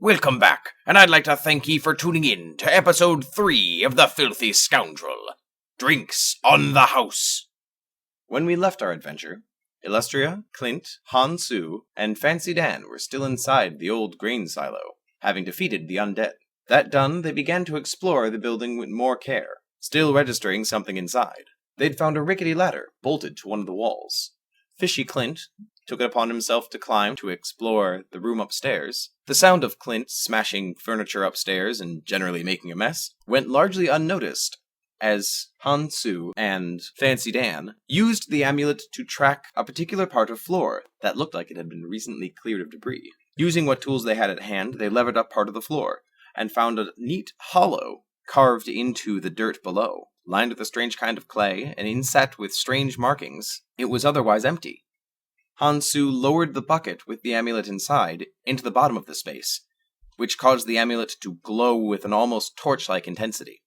Welcome back, and I'd like to thank ye for tuning in to episode 3 of The Filthy Scoundrel, Drinks on the House. When we left our adventure, Illustria, Clint, Han Su, and Fancy Dan were still inside the old grain silo, having defeated the undead. That done, they began to explore the building with more care, still registering something inside. They'd found a rickety ladder bolted to one of the walls. Fishy Clint took it upon himself to climb to explore the room upstairs. The sound of Clint smashing furniture upstairs and generally making a mess went largely unnoticed, as Han Su and Fancy Dan used the amulet to track a particular part of floor that looked like it had been recently cleared of debris. Using what tools they had at hand, they levered up part of the floor, and found a neat hollow carved into the dirt below, lined with a strange kind of clay, and inset with strange markings. It was otherwise empty. Han Su lowered the bucket with the amulet inside into the bottom of the space, which caused the amulet to glow with an almost torch-like intensity.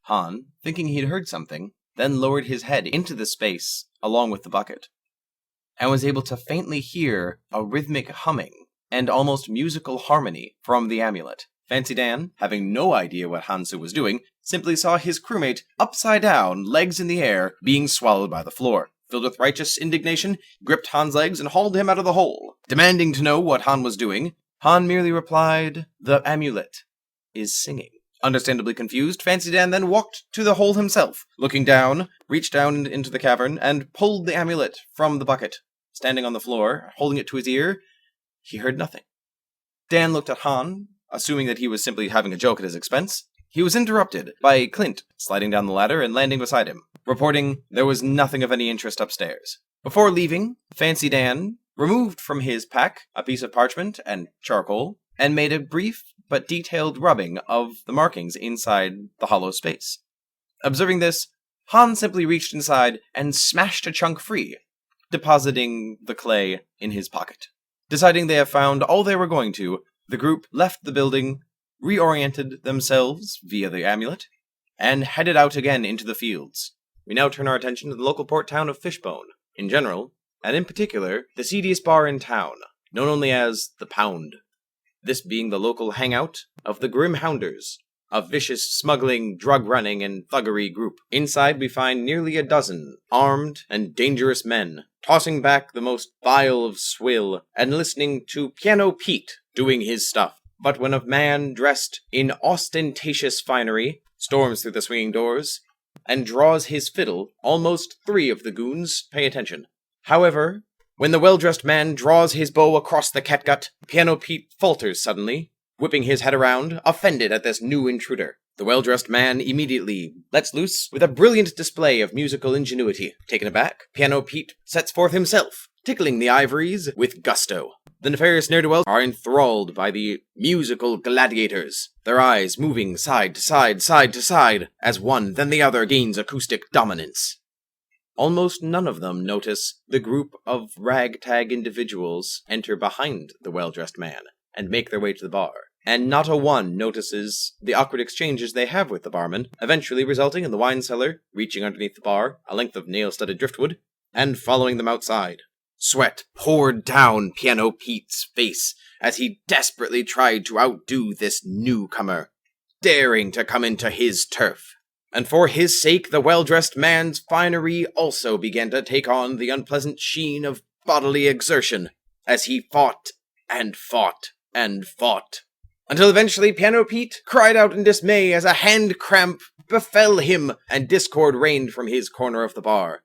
Han, thinking he'd heard something, then lowered his head into the space along with the bucket, and was able to faintly hear a rhythmic humming and almost musical harmony from the amulet. Fancy Dan, having no idea what Han Su was doing, simply saw his crewmate upside down, legs in the air, being swallowed by the floor. Filled with righteous indignation, gripped Han's legs and hauled him out of the hole. Demanding to know what Han was doing, Han merely replied, "The amulet is singing." Understandably confused, Fancy Dan then walked to the hole himself. Looking down, reached down into the cavern, and pulled the amulet from the bucket. Standing on the floor, holding it to his ear, he heard nothing. Dan looked at Han, assuming that he was simply having a joke at his expense. He was interrupted by Clint sliding down the ladder and landing beside him, reporting there was nothing of any interest upstairs. Before leaving, Fancy Dan removed from his pack a piece of parchment and charcoal, and made a brief but detailed rubbing of the markings inside the hollow space. Observing this, Han simply reached inside and smashed a chunk free, depositing the clay in his pocket. Deciding they have found all they were going to, the group left the building, reoriented themselves via the amulet, and headed out again into the fields. We now turn our attention to the local port town of Fishbone, in general, and in particular, the seediest bar in town, known only as the Pound. This being the local hangout of the Grim Hounders, a vicious smuggling, drug-running, and thuggery group. Inside we find nearly a dozen armed and dangerous men, tossing back the most vile of swill, and listening to Piano Pete doing his stuff. But when a man dressed in ostentatious finery storms through the swinging doors and draws his fiddle, almost 3 of the goons pay attention. However, when the well-dressed man draws his bow across the catgut, Piano Pete falters suddenly, whipping his head around, offended at this new intruder. The well-dressed man immediately lets loose with a brilliant display of musical ingenuity. Taken aback, Piano Pete sets forth himself, tickling the ivories with gusto. The nefarious ne'er-do-wells are enthralled by the musical gladiators, their eyes moving side to side, side to side, as one then the other gains acoustic dominance. Almost none of them notice the group of ragtag individuals enter behind the well-dressed man and make their way to the bar, and not a one notices the awkward exchanges they have with the barman, eventually resulting in the wine cellar reaching underneath the bar, a length of nail-studded driftwood, and following them outside. Sweat poured down Piano Pete's face as he desperately tried to outdo this newcomer, daring to come into his turf. And for his sake, the well-dressed man's finery also began to take on the unpleasant sheen of bodily exertion, as he fought and fought and fought, until eventually Piano Pete cried out in dismay as a hand cramp befell him and discord reigned from his corner of the bar.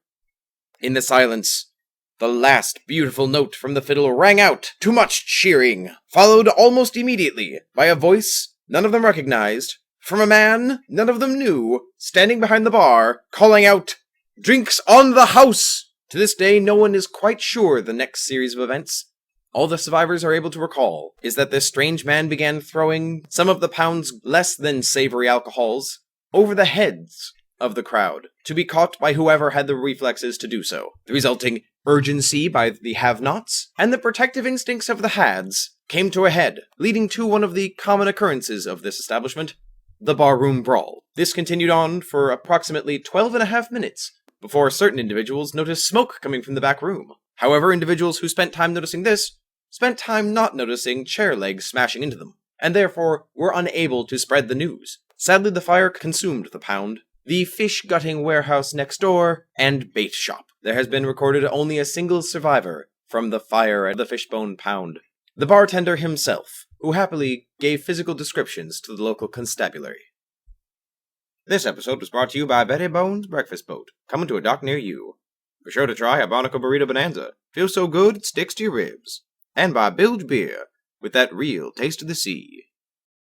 In the silence, the last beautiful note from the fiddle rang out, to much cheering, followed almost immediately by a voice none of them recognized, from a man none of them knew, standing behind the bar, calling out, "Drinks on the house!" To this day, no one is quite sure the next series of events. All the survivors are able to recall is that this strange man began throwing some of the Pound's less than savory alcohols over the heads of the crowd, to be caught by whoever had the reflexes to do so. The resulting urgency by the have-nots, and the protective instincts of the hads, came to a head, leading to one of the common occurrences of this establishment, the barroom brawl. This continued on for approximately 12.5 minutes, before certain individuals noticed smoke coming from the back room. However, individuals who spent time noticing this, spent time not noticing chair legs smashing into them. and therefore were unable to spread the news. Sadly, the fire consumed the pound, the fish-gutting warehouse next door, and bait shop. There has been recorded only a single survivor from the fire at the Fishbone Pound, the bartender himself, who happily gave physical descriptions to the local constabulary. This episode was brought to you by Betty Bones Breakfast Boat, coming to a dock near you. Be sure to try a Barnacle Burrito Bonanza. Feels so good, it sticks to your ribs. And by Bilge Beer, with that real taste of the sea.